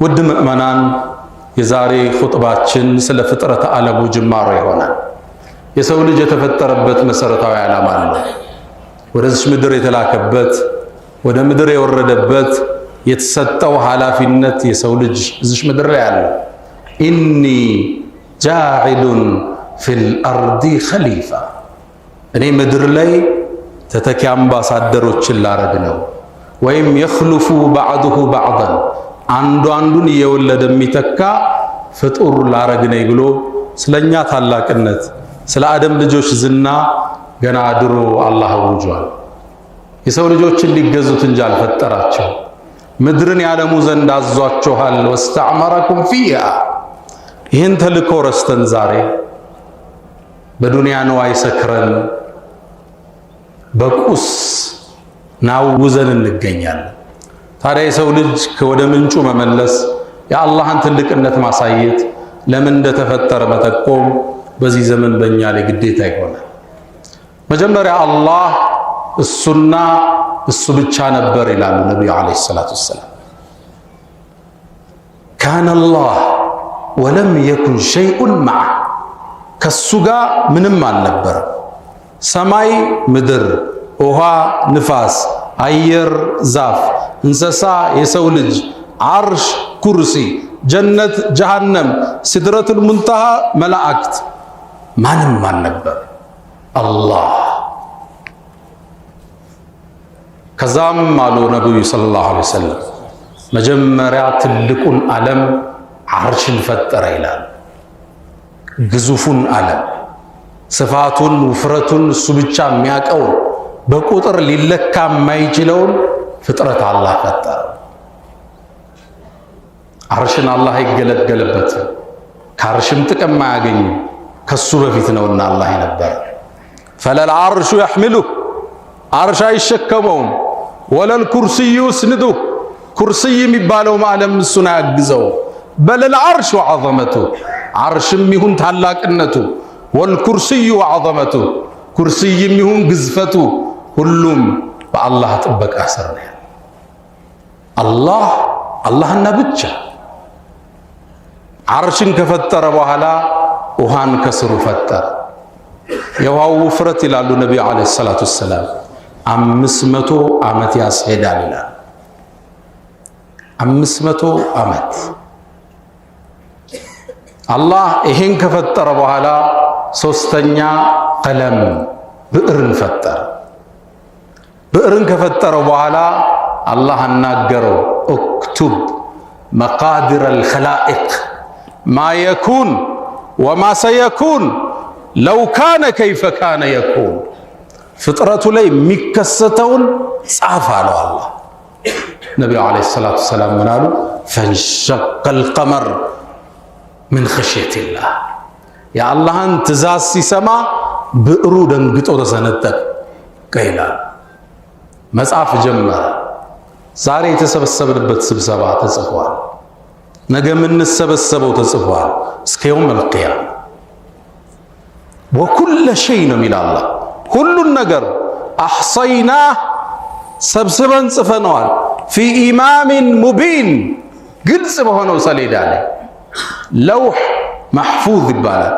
ውድ ምእመናን የዛሬ ኹጥባችን ስለ ፍጥረት ዓለሙ ጅማሮ ይሆናል። የሰው ልጅ የተፈጠረበት መሰረታዊ ዓላማ አለ። ወደዚህ ምድር የተላከበት ወደ ምድር የወረደበት የተሰጠው ኃላፊነት የሰው ልጅ እዚህ ምድር ላይ አለ። ኢኒ ጃዒሉን ፊል አርዲ ኸሊፋ፣ እኔ ምድር ላይ ተተኪ አምባሳደሮችን ላረግ ነው። ወይም የኽሉፉ ባዕዱሁ ባዕዳን፣ አንዱ አንዱን እየወለደ የሚተካ ፍጡር ላረግ ነኝ ብሎ ስለኛ ታላቅነት ስለ አደም ልጆች ዝና ገና ድሮ አላህ አውጇል። የሰው ልጆችን ሊገዙት እንጂ አልፈጠራቸው። ምድርን ያለሙ ዘንድ አዟቸዋል። ወስተዕመረኩም ፊሃ፣ ይህን ተልኮ ረስተን ዛሬ በዱንያ ንዋይ ሰክረን በቁስ ናውዘን እንገኛለን። ታዲያ የሰው ልጅ ወደ ምንጩ መመለስ፣ የአላህን ትልቅነት ማሳየት፣ ለምን እንደተፈጠረ መጠቆም በዚህ ዘመን በእኛ ላይ ግዴታ ይሆናል። መጀመሪያ አላህ እሱና እሱ ብቻ ነበር ይላሉ ነቢዩ ዓለይሂ ሰላቱ ወሰላም። ካነ አላህ ወለም የኩን ሸይኡን መዐህ፣ ከሱ ጋር ምንም አልነበረም። ሰማይ ምድር፣ ውሃ ንፋስ፣ አየር ዛፍ፣ እንስሳ የሰው ልጅ፣ ዓርሽ ኩርሲ፣ ጀነት ጀሃነም፣ ሲድረቱል ሙንተሃ መላእክት፣ ማንም አልነበር አላህ። ከዛም አሉ ነቢዩ ሰለላሁ ዐለይሂ ወሰለም መጀመሪያ ትልቁን ዓለም ዓርሽን ፈጠረ ይላል። ግዙፉን ዓለም ስፋቱን ውፍረቱን እሱ ብቻ የሚያውቀው በቁጥር ሊለካ የማይችለውን ፍጥረት አላህ ፈጠረ። ዓርሽን አላህ አይገለገልበትም፣ ከዓርሽም ጥቅም አያገኝም። ከሱ በፊት ነውና አላህ የነበረ። ፈለል ዓርሹ የሕሚሉህ፣ ዓርሽ አይሸከመውም። ወለል ኩርሲዩ ይስንዱህ፣ ኩርሲይ የሚባለው ዓለም እሱን አያግዘው። በለል ዓርሹ ዐዘመቱ፣ ዓርሽም ይሁን ታላቅነቱ፣ ወልኩርሲዩ ዐዘመቱ፣ ኩርሲይም ይሁን ግዝፈቱ፣ ሁሉም በአላህ ጥበቃ ስር ነው ያለው። አላህና ብቻ። ዓርሽን ከፈጠረ በኋላ ውሃን ከስሩ ፈጠረ። የውሃው ውፍረት ይላሉ ነቢዩ ዓለይሂ ሰላቱ ወሰላም 500 ዓመት ያስሄዳል ይላል። 500 ዓመት አላህ ይሄን ከፈጠረ በኋላ ሶስተኛ ቀለም ብዕርን ፈጠረ። ብዕርን ከፈጠረው በኋላ አላህ አናገረው፣ እክቱብ መቃዲረ አልኸላኢቅ ማ የኩን ወማ ሰየኩን ለው ካነ ከይፈ ካነ የኩን፣ ፍጥረቱ ላይ የሚከሰተውን ጻፍ አለው አላህ። ነቢዩ ዓለይሂ ሰላቱ ወሰላም ምን አሉ? ፈንሸቀል ቀመር ምን ኸሽየቲላህ፣ የአላህን ትእዛዝ ሲሰማ ብዕሩ ደንግጦ ተሰነጠቀ ይላል። መጻፍ ጀመረ። ዛሬ የተሰበሰብንበት ስብሰባ ተጽፏል። ነገ የምንሰበሰበው ተጽፏል። እስከ የውመል ቂያማ ወኩለ ሸይ ነው የሚል አላህ። ሁሉን ነገር አሕሰይናህ ሰብስበን ጽፈነዋል። ፊ ኢማሚን ሙቢን፣ ግልጽ በሆነው ሰሌዳ ላይ። ለውሕ መሕፉዝ ይባላል፣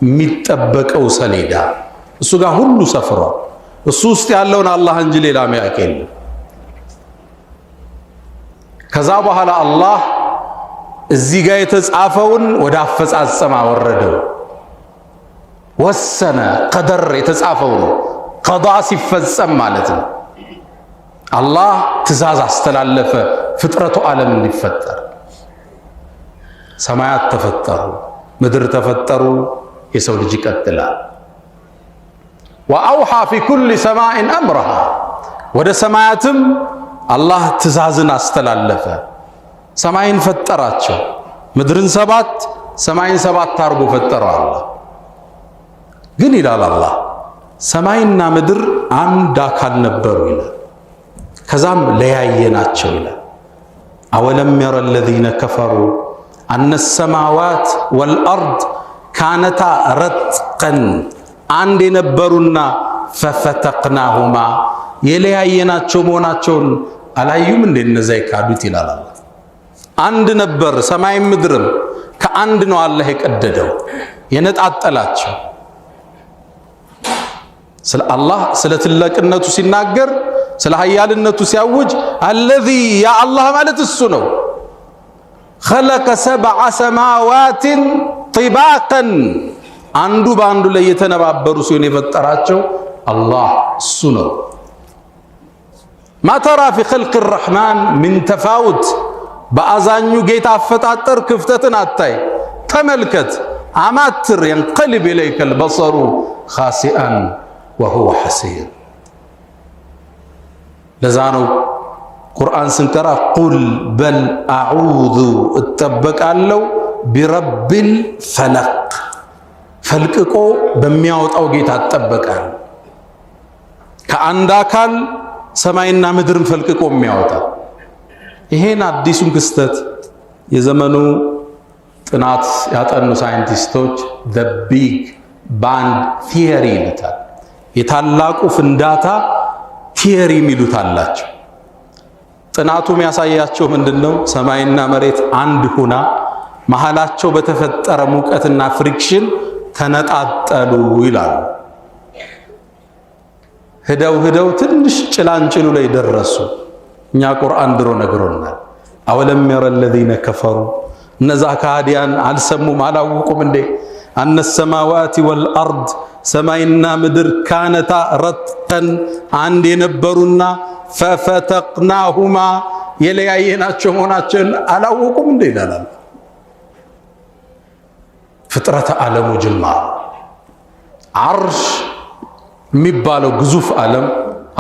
የሚጠበቀው ሰሌዳ። እሱ ጋር ሁሉ ሰፍሯል። እሱ ውስጥ ያለውን አላህ እንጂ ሌላ የሚያውቅ የለም። ከዛ በኋላ አላህ እዚህ ጋር የተጻፈውን ወደ አፈጻጸም አወረደው። ወሰነ፣ ቀደር የተጻፈው ነው። ቀዷ ሲፈጸም ማለት ነው። አላህ ትእዛዝ አስተላለፈ፣ ፍጥረቱ ዓለም እንዲፈጠር። ሰማያት ተፈጠሩ፣ ምድር ተፈጠሩ፣ የሰው ልጅ ይቀጥላል። ወአውሓ ፊ ኩሊ ሰማኢን አምረሃ፣ ወደ ሰማያትም አላህ ትእዛዝን አስተላለፈ። ሰማይን ፈጠራቸው። ምድርን 7 ሰማይን 7 አድርጎ ፈጠረው አላህ። ግን ይላል አላህ ሰማይና ምድር አንድ አካል ነበሩ ይላል። ከዛም ለያየናቸው ይላል። አወለም የረ አለዚነ ከፈሩ አነ ሰማዋት ወልአርድ ካነታ ረትቀን፣ አንድ የነበሩና ፈፈተቅናሁማ፣ የለያየናቸው መሆናቸውን አላዩም እንደ እነዚያ የካዱት ይላል አላህ። አንድ ነበር ሰማይም ምድርም ከአንድ ነው አላህ የቀደደው የነጣጠላቸው። ስለ አላህ ስለ ትልቅነቱ ሲናገር ስለ ኃያልነቱ ሲያውጅ አለዚ ያ አላህ ማለት እሱ ነው። خلق 7 سماوات طباقا አንዱ በአንዱ ላይ የተነባበሩ ሲሆን የፈጠራቸው አላህ እሱ ነው። ما ترى في خلق الرحمن من تفاوت በአዛኙ ጌታ አፈጣጠር ክፍተትን አታይ። ተመልከት አማትር ينقلب إليك البصر خاسئا وهو حسير። ለዛ ነው ቁርአን ስንቀራ ቁል በል አዑዙ እጠበቃለሁ ቢረቢል ፈለቅ ፈልቅቆ በሚያወጣው ጌታ እጠበቃለሁ። ከአንድ አካል ሰማይና ምድርን ፈልቅቆ የሚያወጣ ይሄን አዲሱን ክስተት የዘመኑ ጥናት ያጠኑ ሳይንቲስቶች the big bang theory ይሉታል። የታላቁ ፍንዳታ ቲየሪ የሚሉት አላቸው። ጥናቱ የሚያሳያቸው ምንድነው? ሰማይና መሬት አንድ ሆና መሃላቸው በተፈጠረ ሙቀትና ፍሪክሽን ተነጣጠሉ ይላሉ። ሄደው ትንሽ ጭላንጭሉ ላይ ደረሱ። እኛ ቁርአን ድሮ ነግሮናል። አወለም የረ الذين كفروا እነዛ ከሃዲያን አልሰሙም አላወቁም እንዴ? አነ السماوات والأرض ሰማይና ምድር ካነታ ረትቀን አንድ የነበሩና ፈፈተቅናሁማ የለያየናቸው መሆናቸውን አላወቁም እንዴ ይላል። ፍጥረተ ዓለሙ ጅማር አርሽ የሚባለው ግዙፍ ዓለም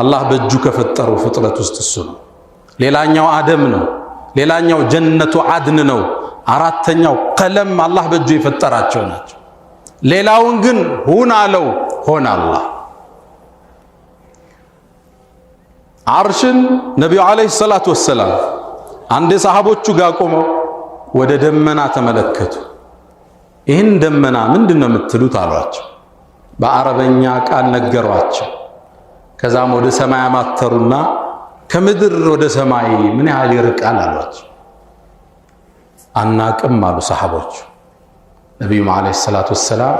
አላህ በእጁ ከፈጠረው ፍጥረት ውስጥ እሱ ነው። ሌላኛው አደም ነው። ሌላኛው ጀነቱ አድን ነው። አራተኛው ቀለም አላህ በእጁ የፈጠራቸው ናቸው። ሌላውን ግን ሁን አለው ሆነ አላህ። አርሽን ነቢዩ ዓለይሂ ሰላቱ ወሰላም አንድ ሰሃቦቹ ጋር ቆመው ወደ ደመና ተመለከቱ። ይህን ደመና ምንድን ነው የምትሉት አሏቸው። በአረበኛ ቃል ነገሯቸው። ከዛም ወደ ሰማይ አማተሩና ከምድር ወደ ሰማይ ምን ያህል ይርቃል አሏቸው። አናቅም አሉ ሰሃቦቹ። ነቢዩም ዓለይሂ ሰላቱ ወሰላም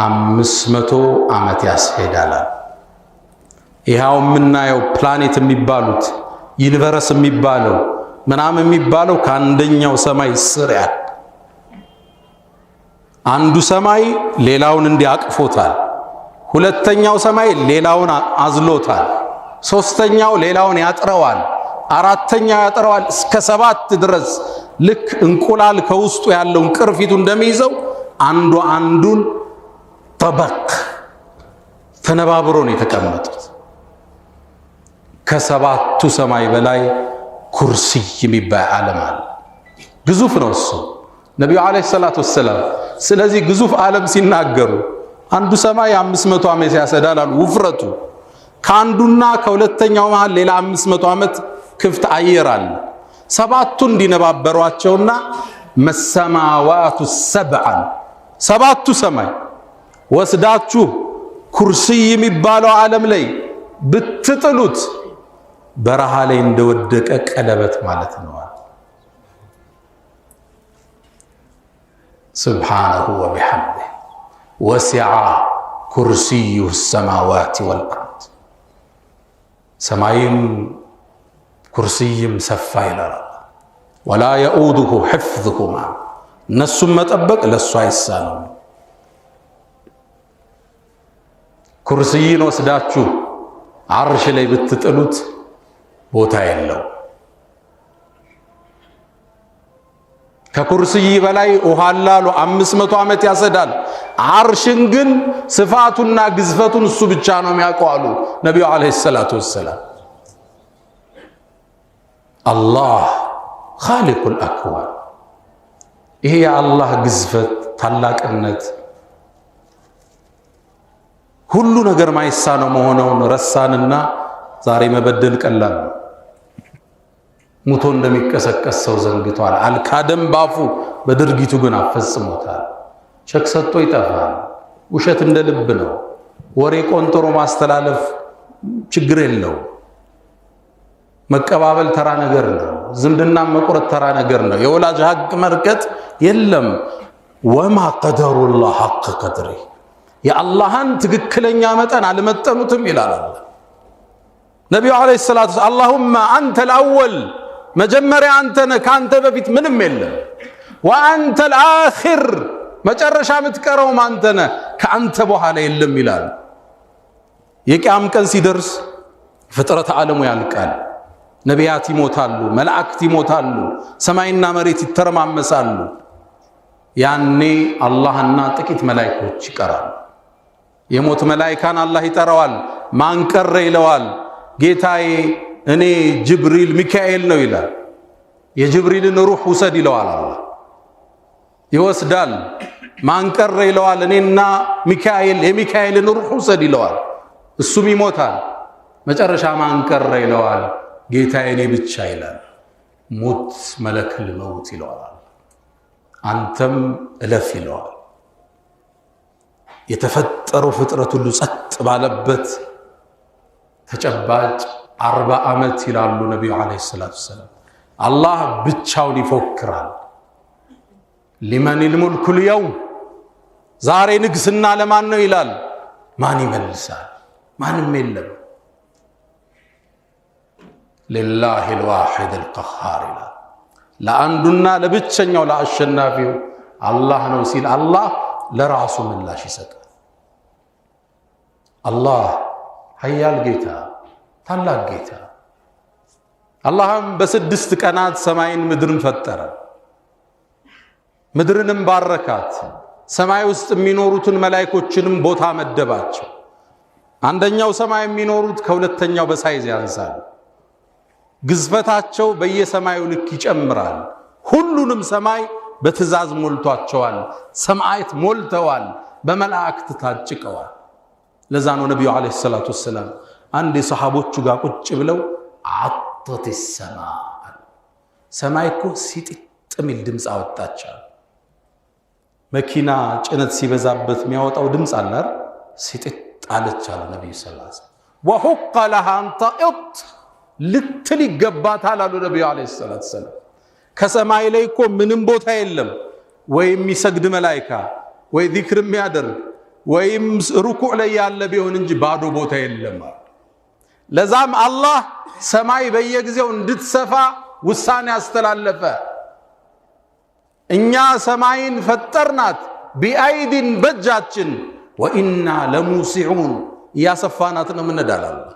500 ዓመት ያስሄዳል። ይሄው የምናየው ፕላኔት የሚባሉት ዩኒቨርስ የሚባለው ምናምን የሚባለው ከአንደኛው ሰማይ ስር ያለ አንዱ ሰማይ ሌላውን እንዲያቅፎታል። ሁለተኛው ሰማይ ሌላውን አዝሎታል። ሶስተኛው ሌላውን ያጥረዋል። አራተኛው ያጥረዋል እስከ 7 ድረስ ልክ እንቁላል ከውስጡ ያለውን ቅርፊቱ እንደሚይዘው አንዱ አንዱን ጠበቅ ተነባብሮ ነው የተቀመጡት። ከ7ቱ ሰማይ በላይ ኩርሲይ የሚባል ዓለም አለ። ግዙፍ ነው እሱ። ነቢዩ ዓለይሂ ሰላቱ ወሰላም ስለዚህ ግዙፍ ዓለም ሲናገሩ አንዱ ሰማይ 500 ዓመት ያሰዳል አሉ። ውፍረቱ ከአንዱና ከሁለተኛው መሃል ሌላ 500 ዓመት ክፍት አየር አለ። 7ቱ እንዲነባበሯቸውና መሰማዋቱ ሰብዓን 7ቱ ሰማይ ወስዳችሁ ኩርሲይ የሚባለው ዓለም ላይ ብትጥሉት በረሃ ላይ እንደወደቀ ቀለበት ማለት ነው። ሱብሓነሁ ወቢሐምዲህ ወሲዐ ኩርሲዩሁ ሰማዋት ወልአርድ ሰማይም ኩርሲይም ሰፋ ይላል። ወላ የኡዱሁ ሕፍዙሁማ እነሱም መጠበቅ ለሱ አይሳነውም። ኩርሲይን ወስዳችሁ አርሽ ላይ ብትጥሉት ቦታ የለው። ከኩርሲይ በላይ ውሃላሉ 500 ዓመት ያሰዳል። አርሽን ግን ስፋቱና ግዝፈቱን እሱ ብቻ ነው የሚያውቀው አሉ ነቢዩ ዓለይሂ ሰላቱ ወሰላም። አላህ ኻሊቁል አክዋን ይሄ የአላህ ግዝፈት ታላቅነት ሁሉ ነገር ማይሳነው መሆኑን ረሳንና ዛሬ መበደል ቀላል ነው። ሙቶ እንደሚቀሰቀስ ሰው ዘንግቷል። አልካደም ባፉ በድርጊቱ ግን አፈጽሞታል። ቸክ ሰጥቶ ይጠፋል። ውሸት እንደ ልብ ነው። ወሬ ቆንጥሮ ማስተላለፍ ችግር የለው። መቀባበል ተራ ነገር ነው። ዝምድና መቁረጥ ተራ ነገር ነው። የወላጅ ሐቅ መርቀጥ የለም። ወማ ቀደሩላህ ሐቅ ቀድሪ የአላህን ትክክለኛ መጠን አልመጠኑትም ይላል አላህ። ነቢዩ ዓለይሂ ሰላቱ ወሰላም አላሁመ አንተል አወል መጀመሪያ አንተ ነህ፣ ካንተ በፊት ምንም የለም። ወአንተል አኺር መጨረሻ የምትቀረውም አንተ ነህ፣ ከአንተ በኋላ የለም ይላል። የቂያም ቀን ሲደርስ ፍጥረት ዓለሙ ያልቃል። ነቢያት ይሞታሉ፣ መላእክት ይሞታሉ፣ ሰማይና መሬት ይተረማመሳሉ። ያኔ አላህና ጥቂት መላእክቶች ይቀራሉ። የሞት መላእካን አላህ ይጠራዋል። ማን ቀረ ይለዋል። ጌታዬ እኔ ጅብሪል ሚካኤል ነው ይላል። የጅብሪልን ሩህ ውሰድ ይለዋል። አላህ ይወስዳል። ማን ቀረ ይለዋል። እኔና ሚካኤል የሚካኤልን ሩህ ውሰድ ይለዋል። እሱም ይሞታል። መጨረሻ ማን ቀረ ይለዋል። ጌታዬ እኔ ብቻ ይላል። ሙት መለክል መውት ይለዋል። አንተም እለፍ ይለዋል። የተፈጠረው ፍጥረት ሁሉ ጸጥ ባለበት ተጨባጭ 40 ዓመት ይላሉ ነቢዩ ዓለይሂ ሰላቱ ወሰላም። አላህ ብቻውን ይፎክራል። ሊመኒል ሙልኩል የውም ዛሬ ንግስና ለማን ነው ይላል። ማን ይመልሳል? ማንም የለም። ሊላሂል ዋሂዲል ቀሃር ይላል። ለአንዱና ለብቸኛው ለአሸናፊው አላህ ነው ሲል አላህ ለራሱ ምላሽ ይሰጣል። አላህ ኃያል ጌታ፣ ታላቅ ጌታ። አላህም በ6 ቀናት ሰማይን ምድርን ፈጠረ። ምድርንም ባረካት። ሰማይ ውስጥ የሚኖሩትን መላእክቶችንም ቦታ መደባቸው። አንደኛው ሰማይ የሚኖሩት ከሁለተኛው በሳይዝ ያንሳል። ግዝፈታቸው በየሰማዩ ልክ ይጨምራል። ሁሉንም ሰማይ በትእዛዝ ሞልቷቸዋል። ሰማያት ሞልተዋል፣ በመላእክት ታጭቀዋል። ለዛ ነው ነቢዩ ዓለይሂ ሰላቱ ወሰላም አንድ የሰሃቦቹ ጋር ቁጭ ብለው አጠት ሰማይ እኮ ሲጥጥ የሚል ድምፅ አወጣቻል። መኪና ጭነት ሲበዛበት የሚያወጣው ድምፅ አለ አይደል? ሲጥጥ አለች አሉ ነቢዩ ሰለላሁ ዐለይሂ ወሰለም። ወሁቀ ለሃ አንተኢጥ ልትል ይገባታል አሉ ነቢዩ ዓለይሂ ሰላቱ ወሰላም። ከሰማይ ላይ እኮ ምንም ቦታ የለም፣ ወይም የሚሰግድ መላኢካ ወይ ዚክር የሚያደርግ ወይም ሩኩዕ ላይ ያለ ቢሆን እንጂ ባዶ ቦታ የለም። ለዛም አላህ ሰማይ በየጊዜው እንድትሰፋ ውሳኔ አስተላለፈ። እኛ ሰማይን ፈጠርናት ቢአይዲን በእጃችን ወኢና ለሙሲዑን እያሰፋናት ነው ምንዳላለን።